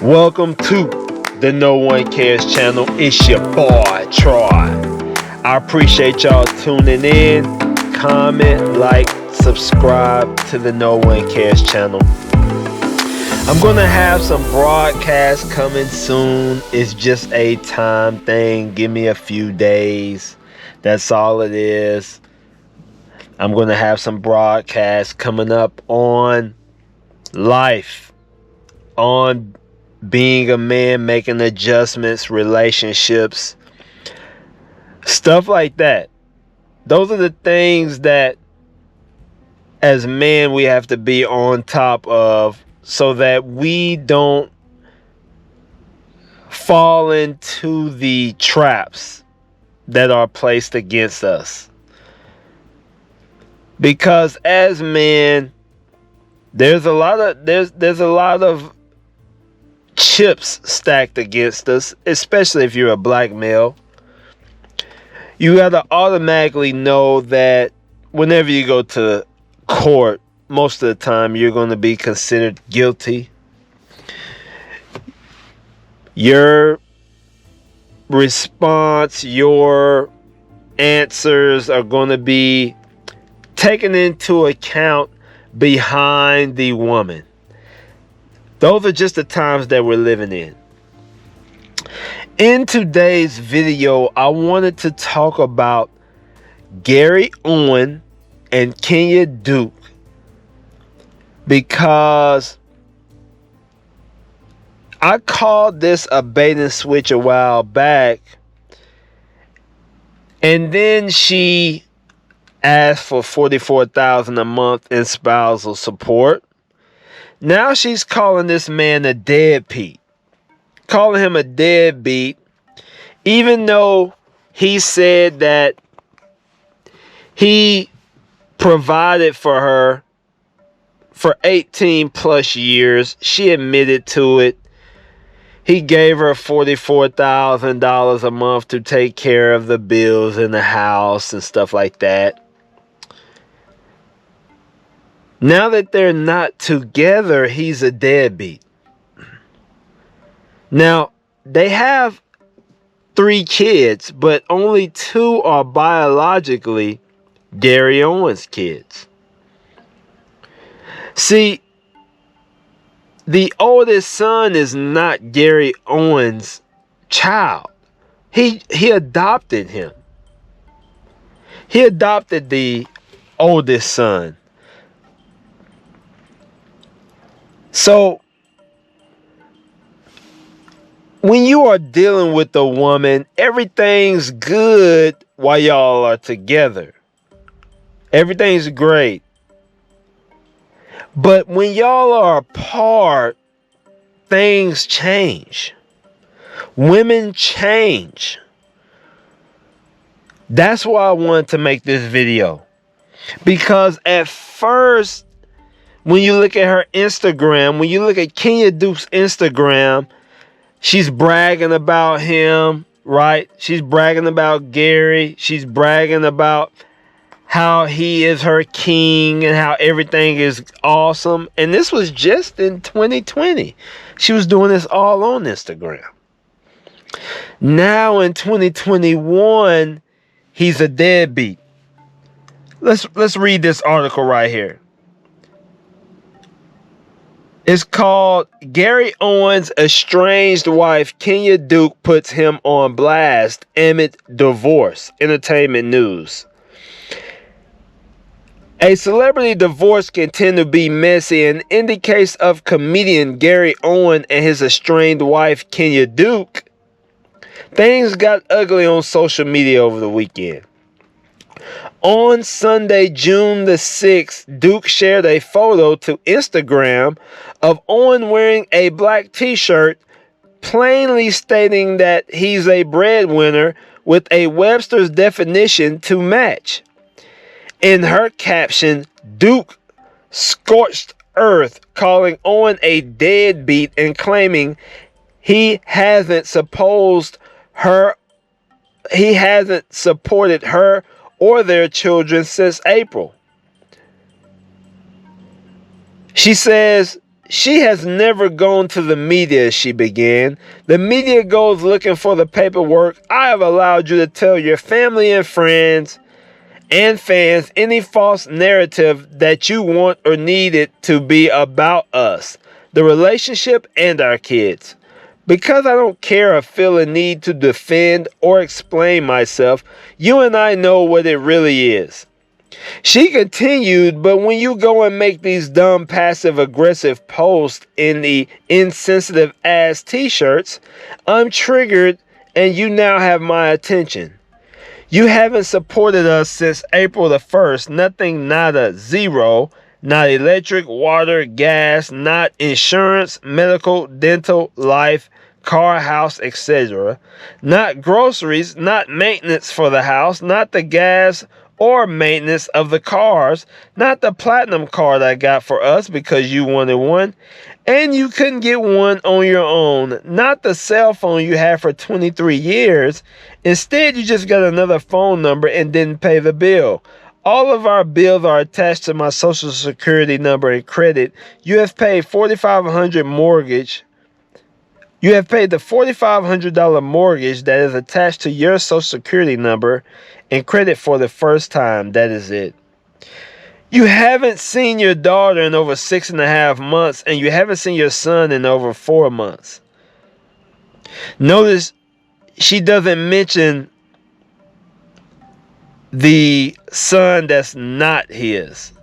Welcome to the No One Cares channel. It's your boy Troy. I appreciate y'all tuning in. Comment, like, subscribe to the No One Cares channel. I'm gonna have some broadcasts coming soon. It's just a time thing. Give me a few days. That's all it is. I'm gonna have some broadcasts coming up on life, on being a man, making adjustments, relationships, stuff like that. Those are the things that as men we have to be on top of so that we don't fall into the traps that are placed against us. Because as men, there's a lot of chips stacked against us, especially if you're a black male. You got to automatically know that whenever you go to court, most of the time you're going to be considered guilty. Your response, your answers are going to be taken into account behind the woman. Those are just the times that we're living in. In today's video, I wanted to talk about Gary Owen and Kenya Duke because I called this a bait and switch a while back, and then she asked for $44,000 a month in spousal support. Now she's calling this man a deadbeat. Calling him a deadbeat, even though he said that he provided for her for 18 plus years. She admitted to it. He gave her $44,000 a month to take care of the bills in the house and stuff like that. Now that they're not together, he's a deadbeat. Now, they have 3 kids, but only 2 are biologically Gary Owen's kids. See, the oldest son is not Gary Owen's child. He adopted him. He adopted the oldest son. So, when you are dealing with a woman, everything's good while y'all are together. Everything's great. But when y'all are apart, things change. Women change. That's why I wanted to make this video. Because at first, when you look at her Instagram, when you look at Kenya Duke's Instagram, she's bragging about him, right? She's bragging about Gary. She's bragging about how he is her king and how everything is awesome. And this was just in 2020. She was doing this all on Instagram. Now in 2021, he's a deadbeat. Let's read this article right here. It's called Gary Owen's estranged wife Kenya Duke puts him on blast amid divorce. Entertainment news. A celebrity divorce can tend to be messy, and in the case of comedian Gary Owen and his estranged wife Kenya Duke, things got ugly on social media over the weekend. On Sunday, June the 6th, Duke shared a photo to Instagram of Owen wearing a black t-shirt, plainly stating that he's a breadwinner with a Webster's definition to match. In her caption, Duke scorched earth, calling Owen a deadbeat and claiming he hasn't supported her or their children since April. She says she has never gone to the media, she began. The media goes looking for the paperwork. I have allowed you to tell your family and friends and fans any false narrative that you want or need it to be about us, the relationship, and our kids. Because I don't care or feel a need to defend or explain myself, you and I know what it really is. She continued, but when you go and make these dumb passive-aggressive posts in the insensitive ass t-shirts, I'm triggered and you now have my attention. You haven't supported us since April the 1st. Nothing, nada, zero. Not electric, water, gas, not insurance, medical, dental, life, car, house, etc. Not groceries, not maintenance for the house, not the gas or maintenance of the cars, not the platinum card I got for us because you wanted one, and you couldn't get one on your own, not the cell phone you had for 23 years. Instead, you just got another phone number and didn't pay the bill. All of our bills are attached to my social security number and credit. You have paid $4,500 mortgage. You have paid the $4,500 mortgage that is attached to your social security number and credit for the first time. That is it. You haven't seen your daughter in over 6.5 months, and you haven't seen your son in over 4 months. Notice she doesn't mention the son that's not his.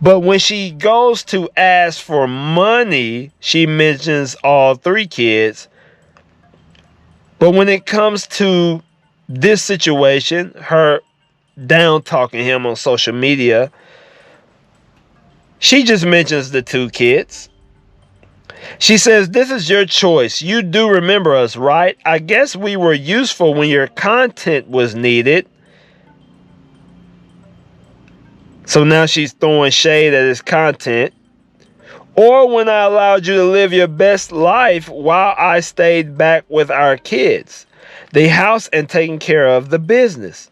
But when she goes to ask for money, she mentions all 3 kids. But when it comes to this situation, her down talking him on social media, she just mentions the 2 kids. She says, this is your choice. You do remember us, right? I guess we were useful when your content was needed. So now she's throwing shade at his content. Or when I allowed you to live your best life while I stayed back with our kids, the house, and taking care of the business.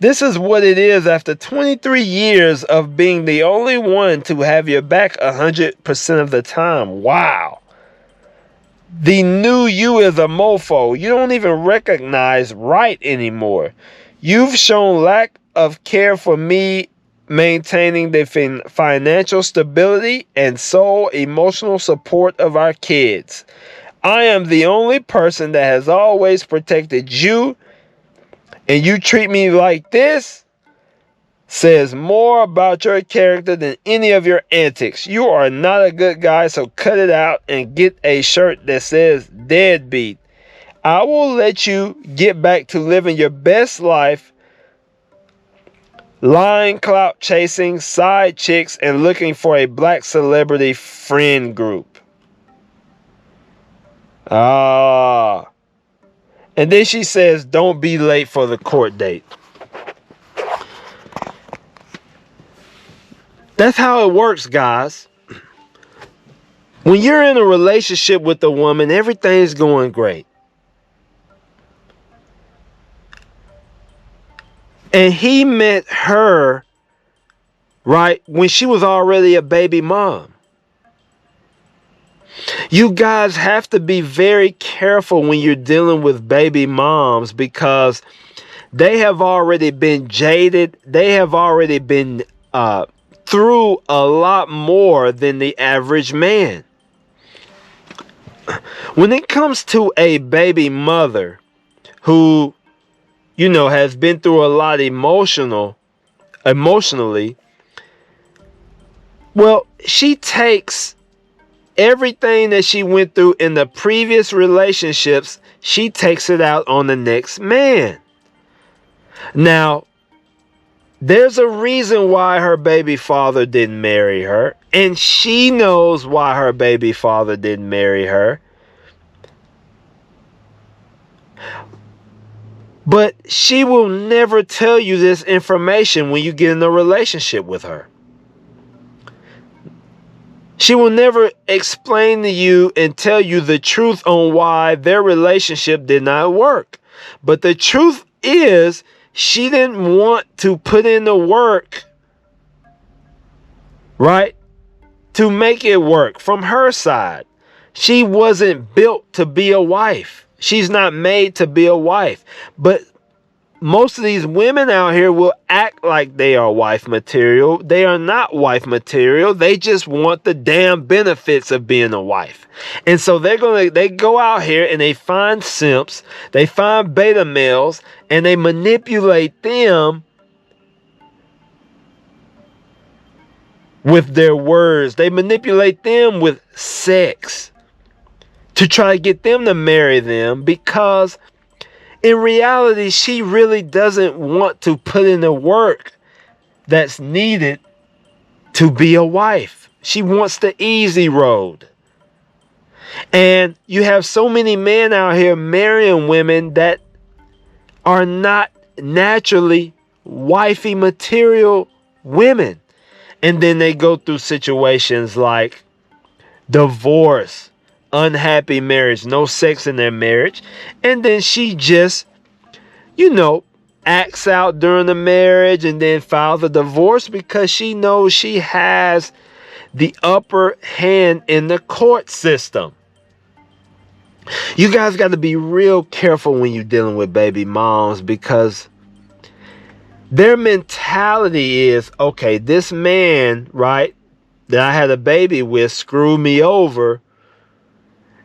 This is what it is after 23 years of being the only one to have your back 100% of the time. Wow. The new you is a mofo. You don't even recognize right anymore. You've shown lack of care for me, maintaining the financial stability and sole emotional support of our kids. I am the only person that has always protected you, and you treat me like this says more about your character than any of your antics. You are not a good guy, so cut it out and get a shirt that says deadbeat. I will let you get back to living your best life, lying, clout chasing, side chicks, and looking for a black celebrity friend group. And then she says, don't be late for the court date. That's how it works, guys. When you're in a relationship with a woman, everything's going great. And he met her, right, when she was already a baby mom. You guys have to be very careful when you're dealing with baby moms, because they have already been jaded. They have already been through a lot more than the average man. When it comes to a baby mother who, you know, has been through a lot emotionally, well, she takes everything that she went through in the previous relationships, she takes it out on the next man. Now, there's a reason why her baby father didn't marry her, and she knows why her baby father didn't marry her. But she will never tell you this information when you get in a relationship with her. She will never explain to you and tell you the truth on why their relationship did not work. But the truth is, she didn't want to put in the work, right, to make it work from her side. She wasn't built to be a wife. She's not made to be a wife. But most of these women out here will act like they are wife material. They are not wife material. They just want the damn benefits of being a wife. And so they go out here and they find simps, they find beta males, and they manipulate them with their words. They manipulate them with sex to try to get them to marry them, because in reality, she really doesn't want to put in the work that's needed to be a wife. She wants the easy road. And you have so many men out here marrying women that are not naturally wifey material women. And then they go through situations like divorce, unhappy marriage, no sex in their marriage. And then she just, acts out during the marriage and then files a divorce because she knows she has the upper hand in the court system. You guys got to be real careful when you're dealing with baby moms, because their mentality is, okay, this man, right, that I had a baby with screwed me over.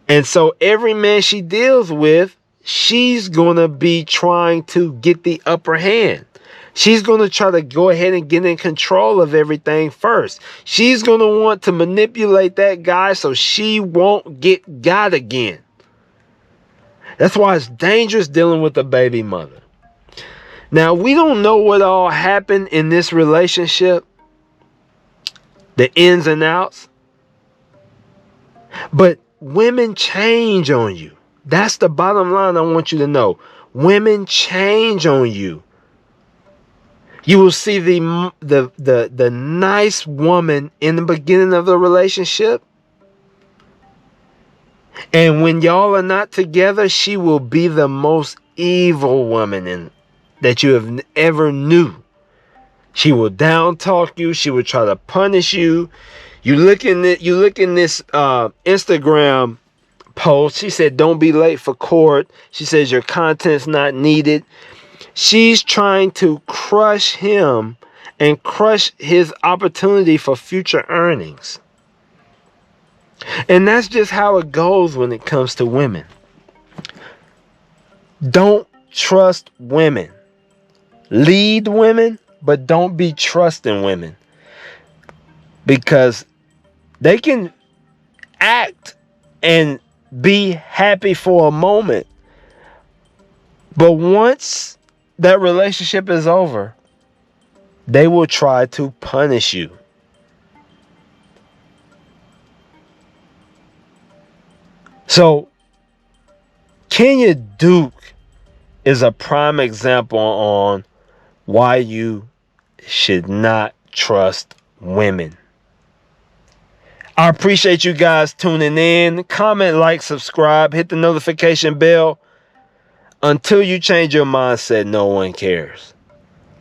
And so every man she deals with, she's going to be trying to get the upper hand. She's going to try to go ahead and get in control of everything first. She's going to want to manipulate that guy so she won't get got again. That's why it's dangerous dealing with a baby mother. Now, we don't know what all happened in this relationship, the ins and outs, but women change on you. That's the bottom line I want you to know. Women change on you. You will see the nice woman in the beginning of the relationship. And when y'all are not together, she will be the most evil woman that you have ever knew. She will down talk you. She will try to punish you. You look in this Instagram post. She said, "Don't be late for court." She says your content's not needed. She's trying to crush him and crush his opportunity for future earnings. And that's just how it goes when it comes to women. Don't trust women. Lead women, but don't be trusting women, because they can act and be happy for a moment, but once that relationship is over, they will try to punish you. So Kenya Duke is a prime example on why you should not trust women. I appreciate you guys tuning in. Comment, like, subscribe, hit the notification bell. Until you change your mindset, no one cares.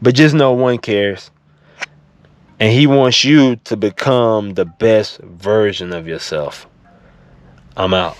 But just no one cares. And he wants you to become the best version of yourself. I'm out.